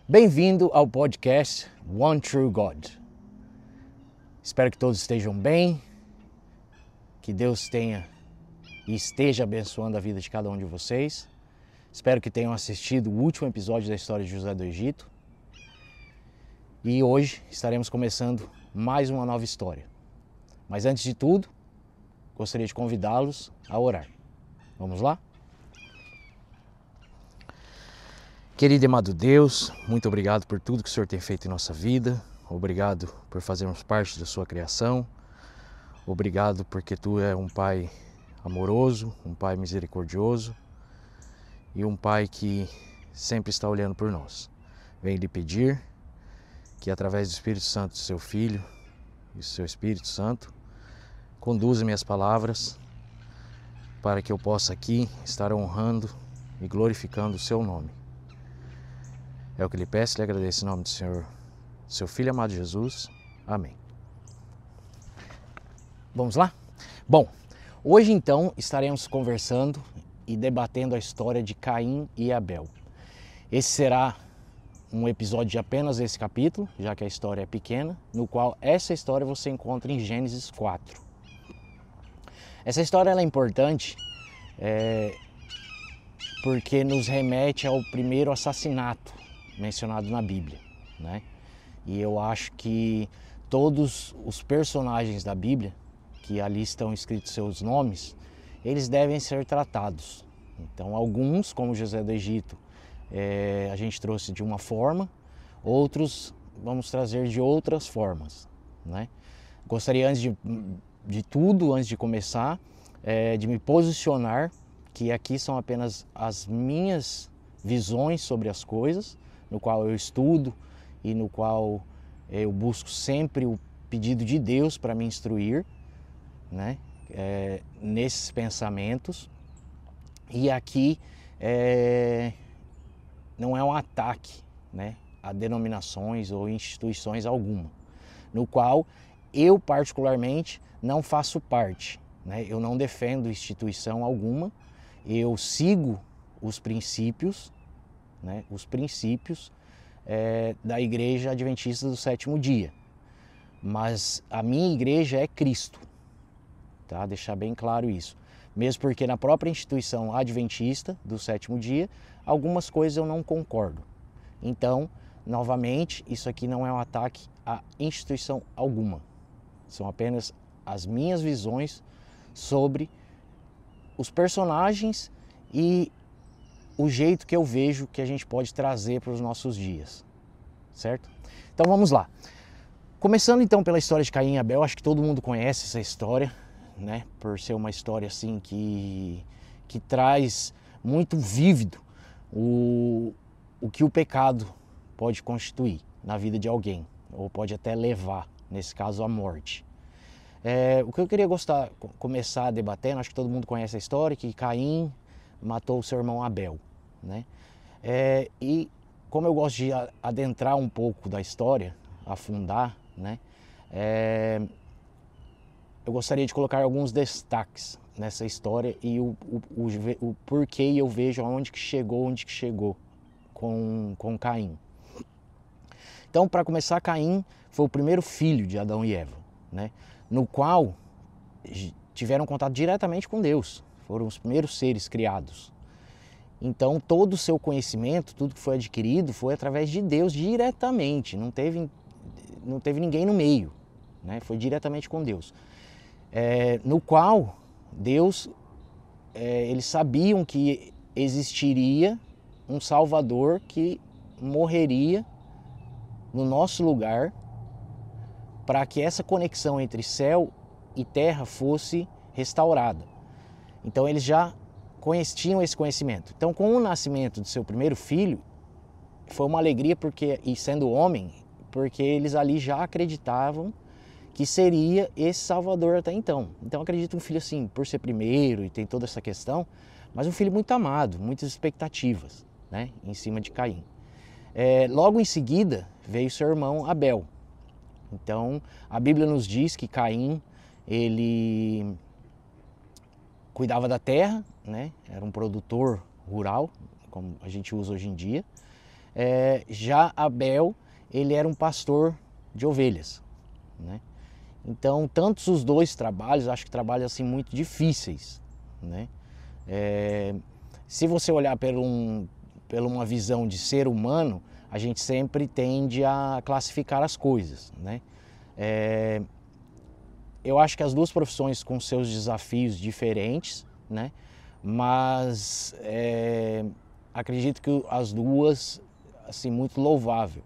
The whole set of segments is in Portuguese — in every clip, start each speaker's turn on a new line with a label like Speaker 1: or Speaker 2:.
Speaker 1: Bem-vindo ao podcast One True God. Espero que todos estejam bem, que Deus tenha e esteja abençoando a vida de cada um de vocês. Espero que tenham assistido o último episódio da história de José do Egito. E hoje estaremos começando mais uma nova história. Mas antes de tudo, gostaria de convidá-los a orar. Vamos lá? Querido e amado Deus, muito obrigado por tudo que o Senhor tem feito em nossa vida. Obrigado por fazermos parte da sua criação. Obrigado porque Tu é um Pai amoroso, um Pai misericordioso e um Pai que sempre está olhando por nós. Venho lhe pedir que através do Espírito Santo do Seu Filho e do Seu Espírito Santo, conduza minhas palavras para que eu possa aqui estar honrando e glorificando o Seu nome. É o que lhe peço e lhe agradeço em nome do Senhor, Seu Filho amado Jesus. Amém. Vamos lá? Bom, hoje então estaremos conversando e debatendo a história de Caim e Abel. Esse será um episódio de apenas esse capítulo, já que a história é pequena, no qual essa história você encontra em Gênesis 4. Essa história ela é importante porque nos remete ao primeiro assassinato mencionado na Bíblia, né? E eu acho que todos os personagens da Bíblia, que ali estão escritos seus nomes, eles devem ser tratados. Então alguns, como José do Egito, a gente trouxe de uma forma, outros vamos trazer de outras formas, né? Gostaria antes de tudo, antes de começar, de me posicionar que aqui são apenas as minhas visões sobre as coisas, no qual eu estudo e no qual eu busco sempre o pedido de Deus para me instruir, né? Nesses pensamentos. E aqui não é um ataque, né, a denominações ou instituições alguma, no qual eu particularmente não faço parte, né? Eu não defendo instituição alguma, eu sigo os princípios, né, os princípios da Igreja Adventista do Sétimo Dia. Mas a minha igreja é Cristo, tá? Deixar bem claro isso. Mesmo porque na própria instituição adventista do Sétimo Dia, algumas coisas eu não concordo. Então, novamente, isso aqui não é um ataque a instituição alguma. São apenas as minhas visões sobre os personagens e o jeito que eu vejo que a gente pode trazer para os nossos dias, certo? Então vamos lá. Começando então pela história de Caim e Abel, acho que todo mundo conhece essa história, né? Por ser uma história assim que traz muito vívido o que o pecado pode constituir na vida de alguém, ou pode até levar, nesse caso, à morte. O que eu queria começar a debater, acho que todo mundo conhece a história, que Caim matou o seu irmão Abel, né? E como eu gosto de adentrar um pouco da história, afundar, né? Eu gostaria de colocar alguns destaques nessa história e o porquê eu vejo onde que chegou com Caim. Então, para começar, Caim foi o primeiro filho de Adão e Eva, né? No qual tiveram contato diretamente com Deus, foram os primeiros seres criados. Então, todo o seu conhecimento, tudo que foi adquirido, foi através de Deus diretamente, não teve ninguém no meio, né? Foi diretamente com Deus. No qual Deus, eles sabiam que existiria um Salvador que morreria no nosso lugar para que essa conexão entre céu e terra fosse restaurada. Então eles já tinham esse conhecimento. Então, com o nascimento do seu primeiro filho, foi uma alegria e sendo homem, porque eles ali já acreditavam que seria esse Salvador até então. Então acredito um filho assim, por ser primeiro e tem toda essa questão, mas um filho muito amado, muitas expectativas, né, em cima de Caim. Logo em seguida veio seu irmão Abel. Então a Bíblia nos diz que Caim, ele cuidava da terra, né, era um produtor rural, como a gente usa hoje em dia. Já Abel, ele era um pastor de ovelhas, né? Então, tantos os dois trabalhos, acho que trabalhos assim muito difíceis, né? Se você olhar por uma visão de ser humano, a gente sempre tende a classificar as coisas, né? Eu acho que as duas profissões com seus desafios diferentes, né? Mas acredito que as duas, assim, muito louvável.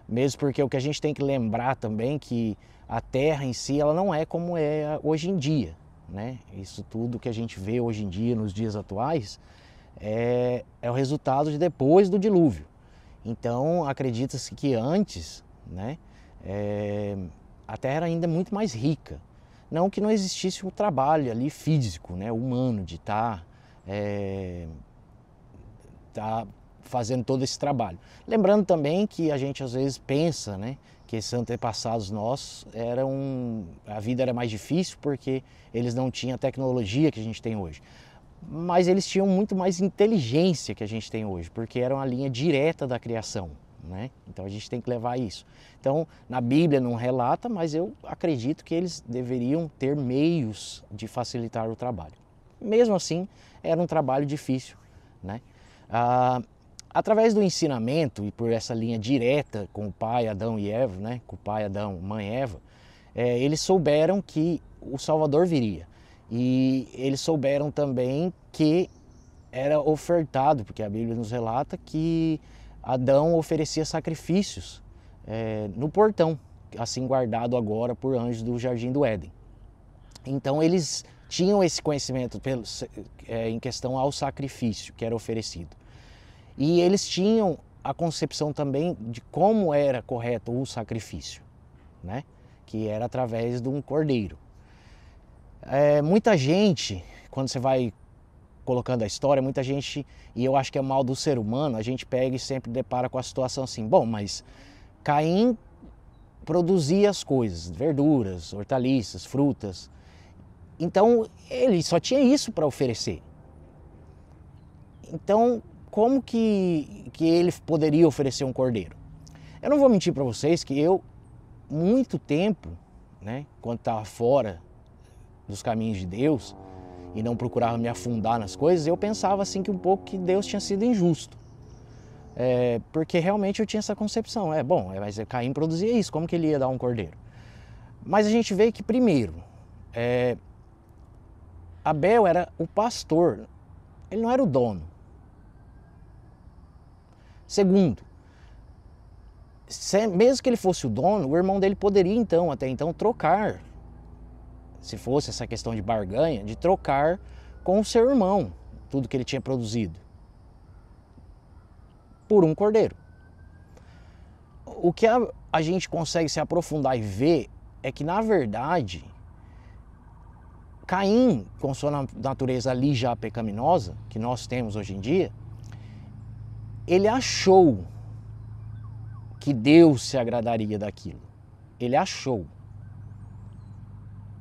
Speaker 1: Mesmo porque o que a gente tem que lembrar também que a Terra em si, ela não é como é hoje em dia, né? Isso tudo que a gente vê hoje em dia, nos dias atuais, é o resultado de depois do dilúvio. Então, acredita-se que antes, né, a Terra era ainda muito mais rica. Não que não existisse o trabalho ali físico, né, humano, de estar fazendo todo esse trabalho. Lembrando também que a gente às vezes pensa, né, que esses antepassados nossos a vida era mais difícil porque eles não tinham a tecnologia que a gente tem hoje. Mas eles tinham muito mais inteligência que a gente tem hoje, porque era uma linha direta da criação, né? Então a gente tem que levar isso. Então, na Bíblia não relata, mas eu acredito que eles deveriam ter meios de facilitar o trabalho. Mesmo assim, era um trabalho difícil, né? Através do ensinamento e por essa linha direta com o pai Adão e Eva, né? Com o pai Adão, mãe Eva, eles souberam que o Salvador viria. E eles souberam também que era ofertado, porque a Bíblia nos relata que Adão oferecia sacrifícios no portão, assim guardado agora por anjos do Jardim do Éden. Então eles tinham esse conhecimento em questão ao sacrifício que era oferecido. E eles tinham a concepção também de como era correto o sacrifício, né? Que era através de um cordeiro. Muita gente, quando você vai colocando a história, muita gente, e eu acho que é mal do ser humano, a gente pega e sempre depara com a situação assim, bom, mas Caim produzia as coisas, verduras, hortaliças, frutas, então ele só tinha isso para oferecer. Então, como que ele poderia oferecer um cordeiro? Eu não vou mentir para vocês que eu, muito tempo, né, quando estava fora dos caminhos de Deus e não procurava me afundar nas coisas, eu pensava assim que um pouco que Deus tinha sido injusto. Porque realmente eu tinha essa concepção, mas Caim produzia isso, como que ele ia dar um cordeiro? Mas a gente vê que primeiro, Abel era o pastor, ele não era o dono. Segundo, mesmo que ele fosse o dono, o irmão dele poderia então, até então, trocar, se fosse essa questão de barganha, de trocar com o seu irmão tudo que ele tinha produzido por um cordeiro. O que a gente consegue se aprofundar e ver é que, na verdade, Caim, com sua natureza ali já pecaminosa, que nós temos hoje em dia, ele achou que Deus se agradaria daquilo. Ele achou,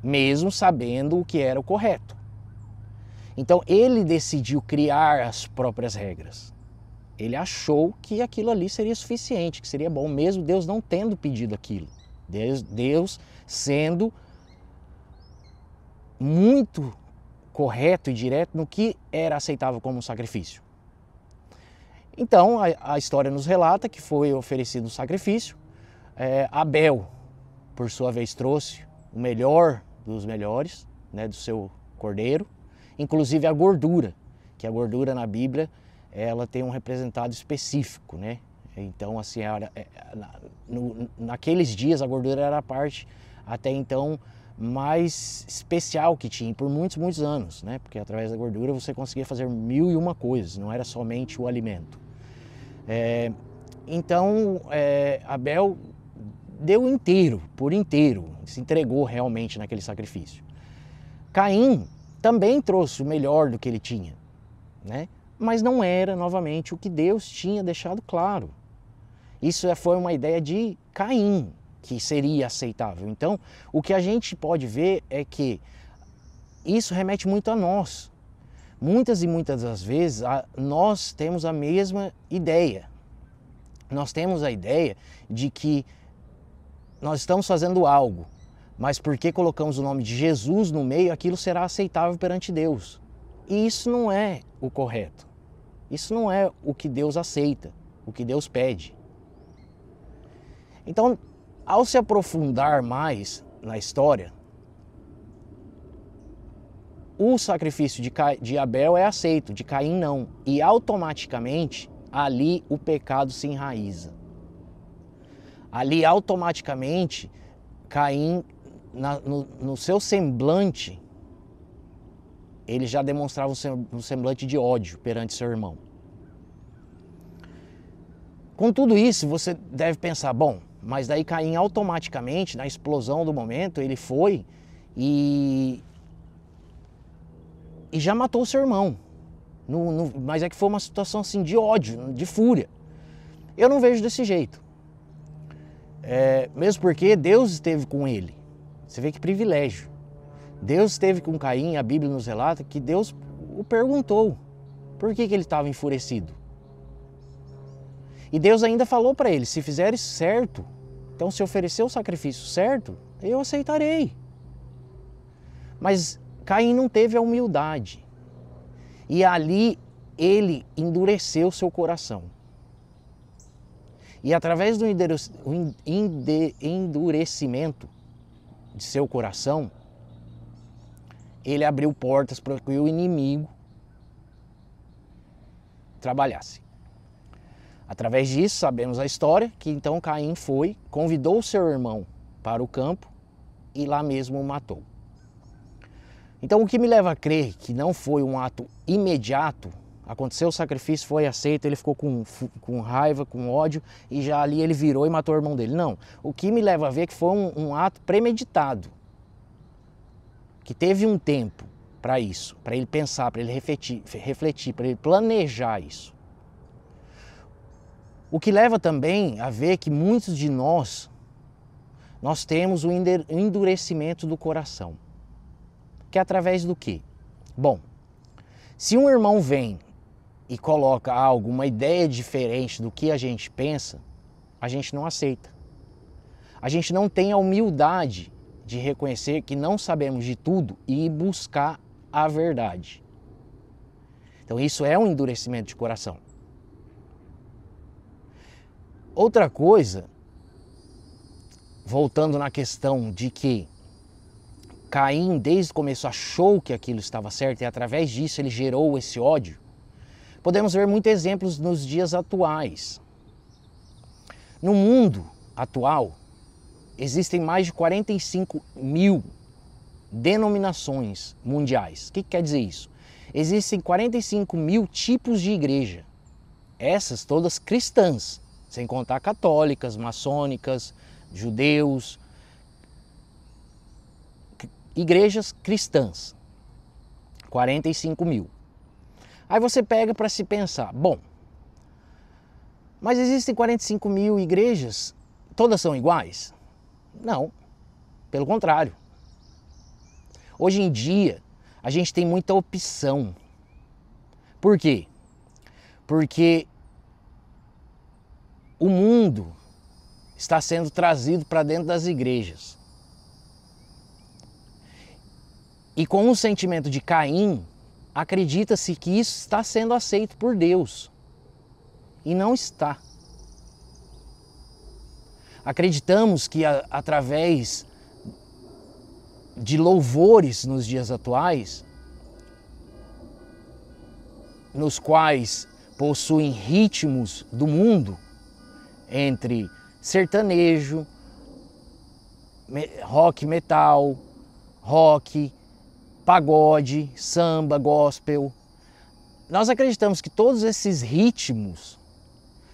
Speaker 1: mesmo sabendo o que era o correto. Então ele decidiu criar as próprias regras. Ele achou que aquilo ali seria suficiente, que seria bom, mesmo Deus não tendo pedido aquilo. Deus sendo muito correto e direto no que era aceitável como um sacrifício. Então a história nos relata que foi oferecido um sacrifício. Abel, por sua vez, trouxe o melhor dos melhores, né, do seu cordeiro, inclusive a gordura, que a gordura na Bíblia ela tem um representado específico, né? Então, assim, naqueles dias a gordura era a parte até então mais especial que tinha por muitos, muitos anos, né? Porque através da gordura você conseguia fazer 1001 coisas, não era somente o alimento. Então, Abel deu inteiro, por inteiro, se entregou realmente naquele sacrifício. Caim também trouxe o melhor do que ele tinha, né? Mas não era, novamente, o que Deus tinha deixado claro. Isso foi uma ideia de Caim, que seria aceitável. Então, o que a gente pode ver é que isso remete muito a nós. Muitas e muitas das vezes, nós temos a mesma ideia. nós temos a ideia de que nós estamos fazendo algo, mas porque colocamos o nome de Jesus no meio, aquilo será aceitável perante Deus. E isso não é o correto. Isso não é o que Deus aceita, o que Deus pede. Então, ao se aprofundar mais na história, o sacrifício de Abel é aceito, de Caim não. E automaticamente, ali o pecado se enraiza. Ali automaticamente, Caim, no seu semblante, ele já demonstrava um semblante de ódio perante seu irmão. Com tudo isso, você deve pensar, bom, mas daí Caim automaticamente, na explosão do momento, ele foi e já matou o seu irmão. Mas é que foi uma situação assim de ódio, de fúria. Eu não vejo desse jeito. Mesmo porque Deus esteve com ele. Você vê que privilégio. Deus esteve com Caim, a Bíblia nos relata que Deus o perguntou por que ele estava enfurecido. E Deus ainda falou para ele, se fizeres certo, então se oferecer o sacrifício certo, eu aceitarei. Mas Caim não teve a humildade. E ali ele endureceu seu coração. E através do endurecimento de seu coração, ele abriu portas para que o inimigo trabalhasse. Através disso, sabemos a história, que então Caim foi, convidou seu irmão para o campo e lá mesmo o matou. Então o que me leva a crer que não foi um ato imediato, aconteceu o sacrifício, foi aceito, ele ficou com raiva, com ódio e já ali ele virou e matou o irmão dele. Não, o que me leva a ver que foi um ato premeditado, que teve um tempo para isso, para ele pensar, para ele refletir, para ele planejar isso. O que leva também a ver que muitos de nós temos o endurecimento do coração. Que é através do quê? Bom, se um irmão vem e coloca algo, uma ideia diferente do que a gente pensa, a gente não aceita. A gente não tem a humildade de reconhecer que não sabemos de tudo e ir buscar a verdade. Então isso é um endurecimento de coração. Outra coisa, voltando na questão de que Caim, desde o começo, achou que aquilo estava certo e através disso ele gerou esse ódio, podemos ver muitos exemplos nos dias atuais. No mundo atual, existem mais de 45 mil denominações mundiais. O que quer dizer isso? Existem 45 mil tipos de igreja. Essas todas cristãs, sem contar católicas, maçônicas, judeus, igrejas cristãs, 45 mil. Aí você pega para se pensar, bom, mas existem 45 mil igrejas, todas são iguais? Não, pelo contrário. Hoje em dia, a gente tem muita opção. Por quê? Porque o mundo está sendo trazido para dentro das igrejas. E com o sentimento de Caim, acredita-se que isso está sendo aceito por Deus. E não está. Acreditamos que através de louvores nos dias atuais, nos quais possuem ritmos do mundo, entre sertanejo, rock metal, rock, pagode, samba, gospel. Nós acreditamos que todos esses ritmos,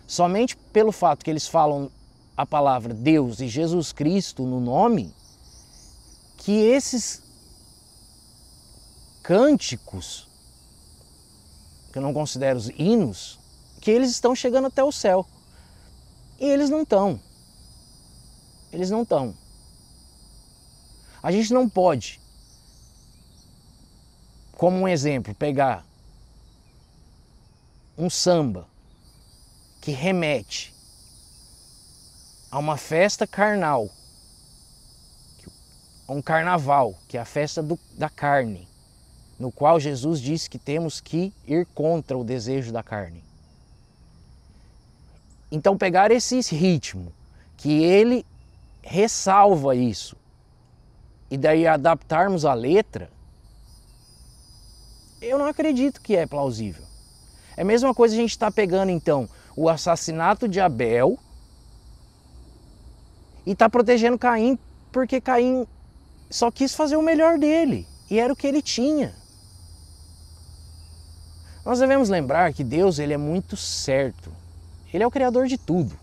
Speaker 1: somente pelo fato que eles falam a palavra Deus e Jesus Cristo no nome, que esses cânticos, que eu não considero os hinos, que eles estão chegando até o céu. E eles não estão. Eles não estão. A gente não pode, como um exemplo, pegar um samba que remete a uma festa carnal, um carnaval, que é a festa da carne, no qual Jesus disse que temos que ir contra o desejo da carne. Então pegar esse ritmo, que ele ressalva isso, e daí adaptarmos a letra, eu não acredito que é plausível. É a mesma coisa a gente estar pegando então o assassinato de Abel e está protegendo Caim porque Caim só quis fazer o melhor dele e era o que ele tinha. Nós devemos lembrar que Deus ele é muito certo. Ele é o criador de tudo.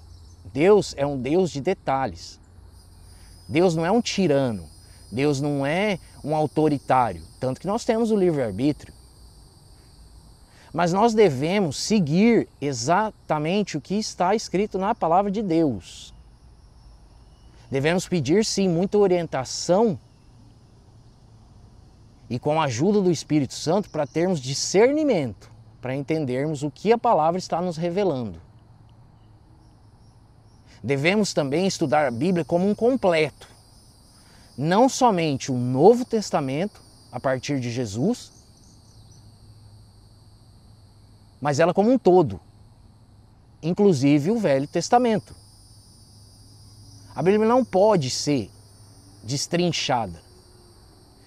Speaker 1: Deus é um Deus de detalhes. Deus não é um tirano. Deus não é um autoritário. Tanto que nós temos o livre-arbítrio. Mas nós devemos seguir exatamente o que está escrito na palavra de Deus. Devemos pedir, sim, muita orientação e com a ajuda do Espírito Santo para termos discernimento, para entendermos o que a palavra está nos revelando. Devemos também estudar a Bíblia como um completo, não somente o Novo Testamento, a partir de Jesus, mas ela como um todo, inclusive o Velho Testamento. A Bíblia não pode ser destrinchada.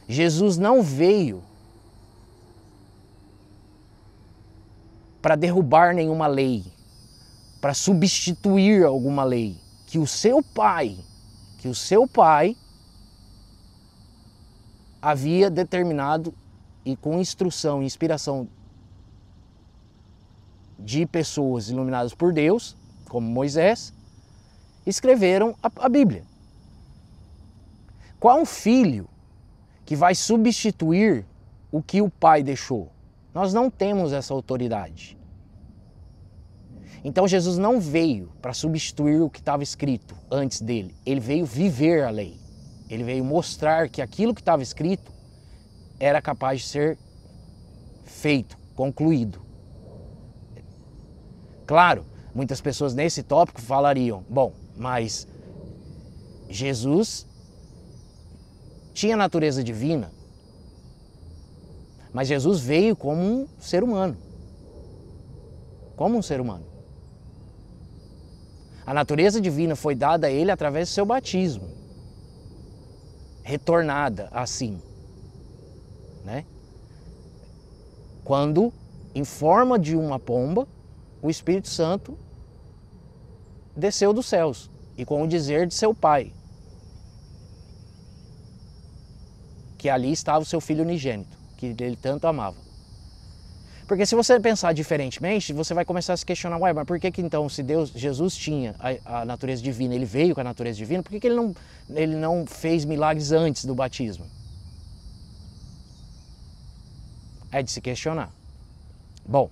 Speaker 1: Jesus não veio para derrubar nenhuma lei, para substituir alguma lei que o seu pai havia determinado e com instrução e inspiração de pessoas iluminadas por Deus, como Moisés, escreveram a Bíblia. Qual um filho que vai substituir o que o pai deixou? Nós não temos essa autoridade. Então Jesus não veio para substituir o que estava escrito antes dele. Ele veio viver a lei. Ele veio mostrar que aquilo que estava escrito era capaz de ser feito, concluído. Claro, muitas pessoas nesse tópico falariam, bom, mas Jesus tinha natureza divina, mas Jesus veio como um ser humano. Como um ser humano. A natureza divina foi dada a ele através do seu batismo, retornada assim, né? Quando, em forma de uma pomba, o Espírito Santo desceu dos céus e com o dizer de seu pai, que ali estava o seu filho unigênito, que ele tanto amava. Porque se você pensar diferentemente, você vai começar a se questionar, ué, mas por que então, se Jesus tinha a natureza divina, ele veio com a natureza divina, por que ele não fez milagres antes do batismo? É de se questionar. Bom,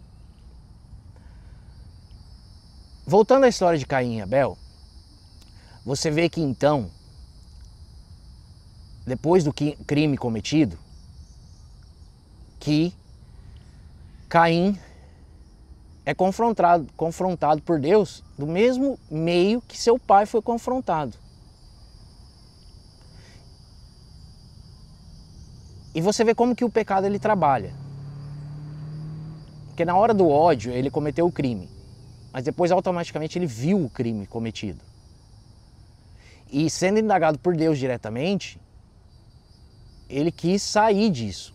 Speaker 1: voltando à história de Caim e Abel, você vê que então, depois do crime cometido, que Caim é confrontado por Deus do mesmo meio que seu pai foi confrontado. E você vê como que o pecado ele trabalha. Porque na hora do ódio ele cometeu o crime, mas depois automaticamente ele viu o crime cometido. E sendo indagado por Deus diretamente, ele quis sair disso,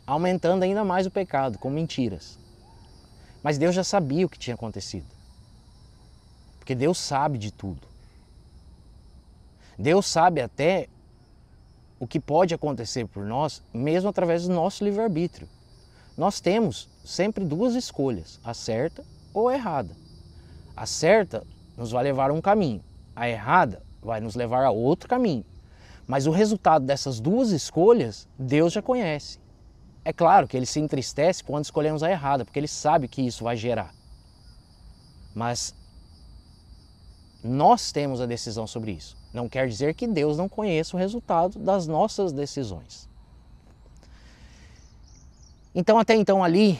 Speaker 1: aumentando ainda mais o pecado, com mentiras. Mas Deus já sabia o que tinha acontecido. Porque Deus sabe de tudo. Deus sabe até o que pode acontecer por nós, mesmo através do nosso livre-arbítrio. Nós temos sempre duas escolhas, a certa ou a errada. A certa nos vai levar a um caminho, a errada vai nos levar a outro caminho. Mas o resultado dessas duas escolhas, Deus já conhece. É claro que ele se entristece quando escolhemos a errada, porque ele sabe que isso vai gerar. Mas nós temos a decisão sobre isso. Não quer dizer que Deus não conheça o resultado das nossas decisões. Então, até então ali,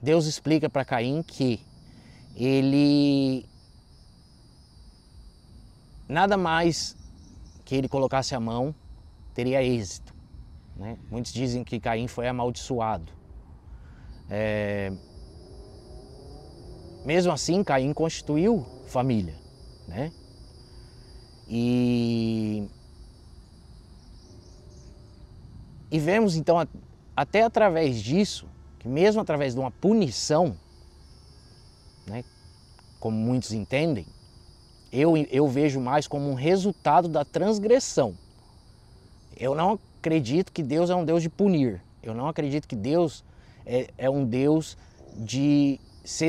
Speaker 1: Deus explica para Caim que ele nada mais que ele colocasse a mão teria êxito, né? Muitos dizem que Caim foi amaldiçoado. Mesmo assim, Caim constituiu família, né? E vemos então, até através disso, que mesmo através de uma punição, né, como muitos entendem, eu vejo mais como um resultado da transgressão. Eu não acredito que Deus é um Deus de punir. Eu não acredito que Deus é um Deus de se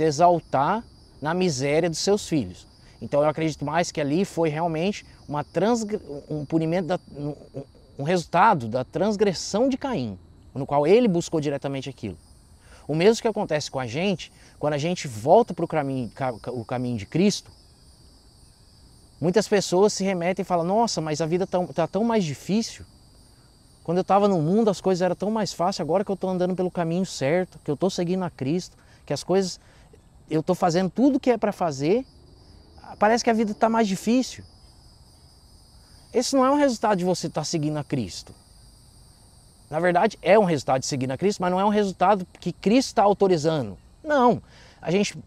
Speaker 1: exaltar na miséria dos seus filhos. Então eu acredito mais que ali foi realmente um punimento, um resultado da transgressão de Caim, no qual ele buscou diretamente aquilo. O mesmo que acontece com a gente, quando a gente volta para o caminho de Cristo, muitas pessoas se remetem e falam, nossa, mas a vida está tão mais difícil. Quando eu estava no mundo as coisas eram tão mais fáceis, agora que eu estou andando pelo caminho certo, que eu estou seguindo a Cristo, que as coisas, eu estou fazendo tudo o que é para fazer, parece que a vida está mais difícil. Esse não é um resultado de você estar seguindo a Cristo. Na verdade, é um resultado de seguir a Cristo, mas não é um resultado que Cristo está autorizando. Não. A gente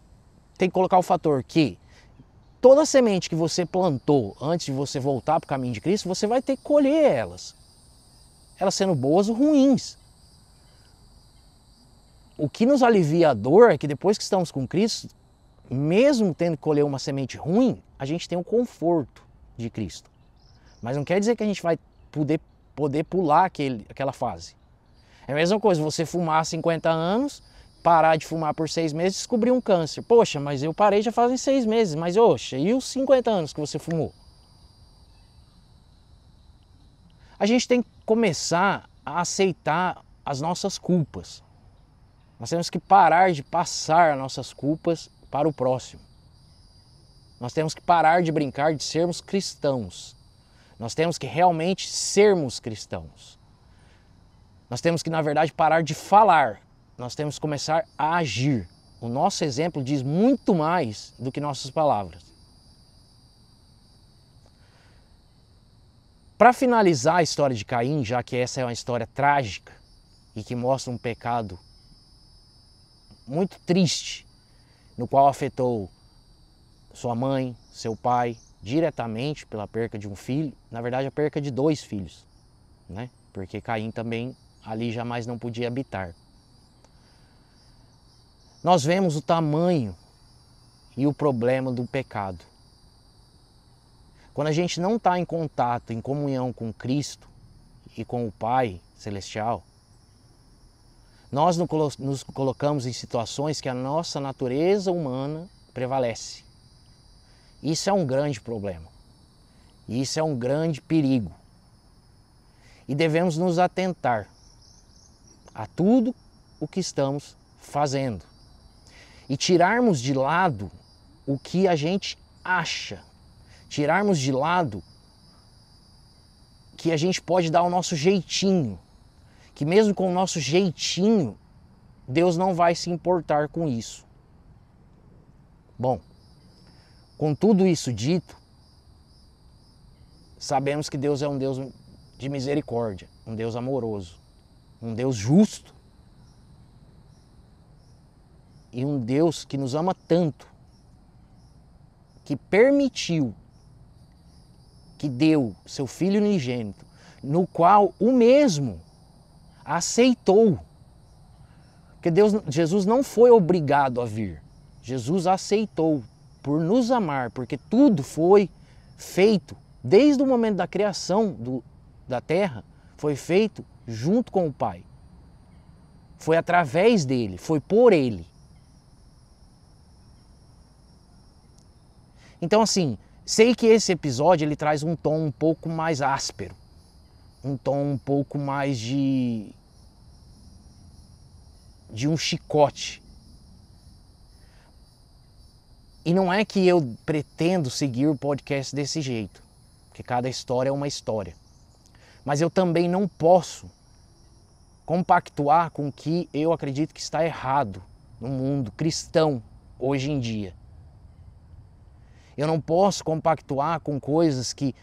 Speaker 1: tem que colocar o fator que toda semente que você plantou antes de você voltar para o caminho de Cristo, você vai ter que colher elas. Elas sendo boas ou ruins. O que nos alivia a dor é que depois que estamos com Cristo, mesmo tendo que colher uma semente ruim, a gente tem o conforto de Cristo. Mas não quer dizer que a gente vai poder pular aquela fase. É a mesma coisa, você fumar há 50 anos, parar de fumar por 6 meses e descobrir um câncer. Poxa, mas eu parei já fazem 6 meses, mas oxa, e os 50 anos que você fumou? A gente tem que começar a aceitar as nossas culpas. Nós temos que parar de passar as nossas culpas para o próximo. Nós temos que parar de brincar de sermos cristãos. Nós temos que realmente sermos cristãos. Nós temos que, na verdade, parar de falar. Nós temos que começar a agir. O nosso exemplo diz muito mais do que nossas palavras. Para finalizar a história de Caim, já que essa é uma história trágica e que mostra um pecado muito triste, no qual afetou sua mãe, seu pai, diretamente pela perca de um filho, na verdade a perca de 2 filhos, né? Porque Caim também ali jamais não podia habitar. Nós vemos o tamanho e o problema do pecado. Quando a gente não está em contato, em comunhão com Cristo e com o Pai Celestial, nós nos colocamos em situações que a nossa natureza humana prevalece. Isso é um grande problema. Isso é um grande perigo. E devemos nos atentar a tudo o que estamos fazendo. E tirarmos de lado o que a gente acha. Tirarmos de lado que a gente pode dar o nosso jeitinho. Que mesmo com o nosso jeitinho, Deus não vai se importar com isso. Bom, com tudo isso dito, sabemos que Deus é um Deus de misericórdia, um Deus amoroso, um Deus justo e um Deus que nos ama tanto, que permitiu, que deu seu Filho unigênito, no qual o mesmo aceitou. Porque Jesus não foi obrigado a vir, Jesus aceitou por nos amar, porque tudo foi feito, desde o momento da criação da terra, foi feito junto com o Pai. Foi através dele, foi por ele. Então assim, sei que esse episódio ele traz um tom um pouco mais áspero, um tom um pouco mais de um chicote. E não é que eu pretendo seguir o podcast desse jeito, porque cada história é uma história. Mas eu também não posso compactuar com o que eu acredito que está errado no mundo cristão hoje em dia. Eu não posso compactuar com coisas que,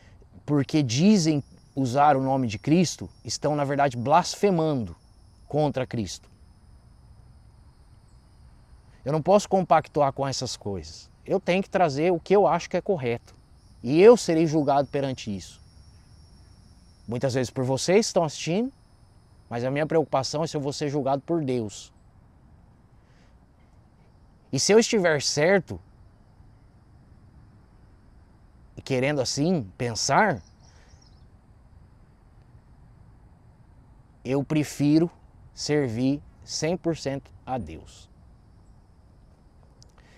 Speaker 1: porque dizem usar o nome de Cristo, estão na verdade blasfemando contra Cristo. Eu não posso compactuar com essas coisas. Eu tenho que trazer o que eu acho que é correto. E eu serei julgado perante isso. Muitas vezes por vocês que estão assistindo, mas a minha preocupação é se eu vou ser julgado por Deus. E se eu estiver certo, e querendo assim pensar, eu prefiro servir 100% a Deus.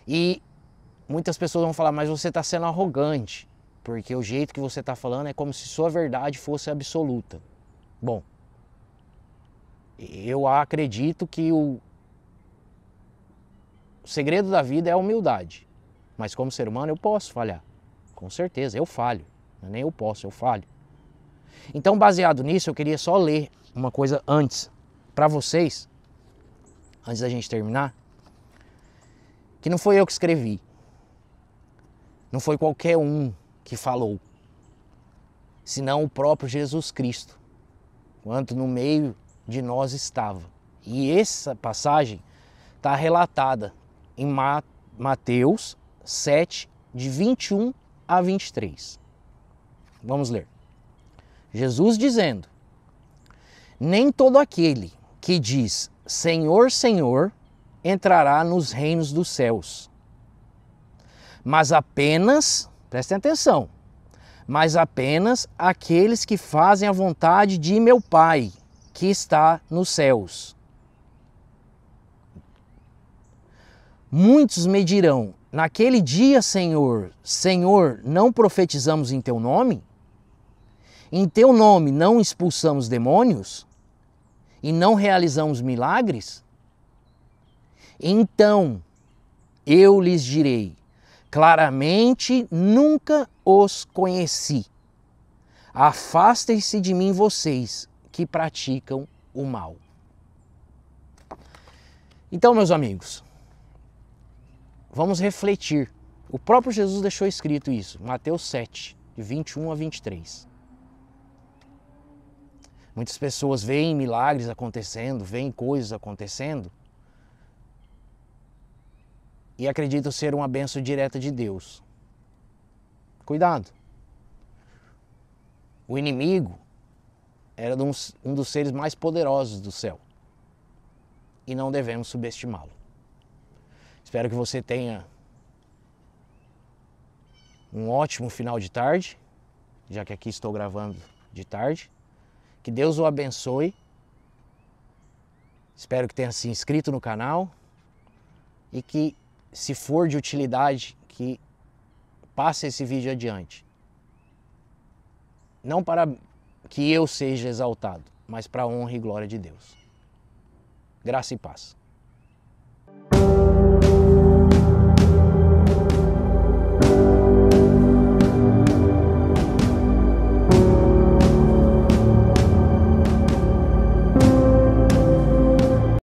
Speaker 1: E muitas pessoas vão falar, mas você está sendo arrogante, porque o jeito que você está falando é como se sua verdade fosse absoluta. Bom, eu acredito que o segredo da vida é a humildade, mas como ser humano eu posso falhar, com certeza, eu falho, não é nem eu posso, eu falho. Então, baseado nisso, eu queria só ler uma coisa antes, para vocês, antes da gente terminar, que não foi eu que escrevi, não foi qualquer um que falou, senão o próprio Jesus Cristo, quanto no meio de nós estava. E essa passagem está relatada em Mateus 7, de 21 a 23. Vamos ler. Jesus dizendo: nem todo aquele que diz Senhor, Senhor, entrará nos reinos dos céus, mas apenas, prestem atenção, mas apenas aqueles que fazem a vontade de meu Pai, que está nos céus. Muitos me dirão, naquele dia, Senhor, Senhor, não profetizamos em teu nome? Em teu nome não expulsamos demônios? E não realizamos milagres? Então eu lhes direi, claramente nunca os conheci. Afastem-se de mim vocês que praticam o mal. Então, meus amigos, vamos refletir. O próprio Jesus deixou escrito isso, Mateus 7, de 21 a 23. Muitas pessoas veem milagres acontecendo, veem coisas acontecendo e acreditam ser uma bênção direta de Deus. Cuidado. O inimigo era um dos seres mais poderosos do céu e não devemos subestimá-lo. Espero que você tenha um ótimo final de tarde, já que aqui estou gravando de tarde. Que Deus o abençoe. Espero que tenha se inscrito no canal e que, se for de utilidade, que passe esse vídeo adiante. Não para que eu seja exaltado, mas para a honra e glória de Deus. Graça e paz.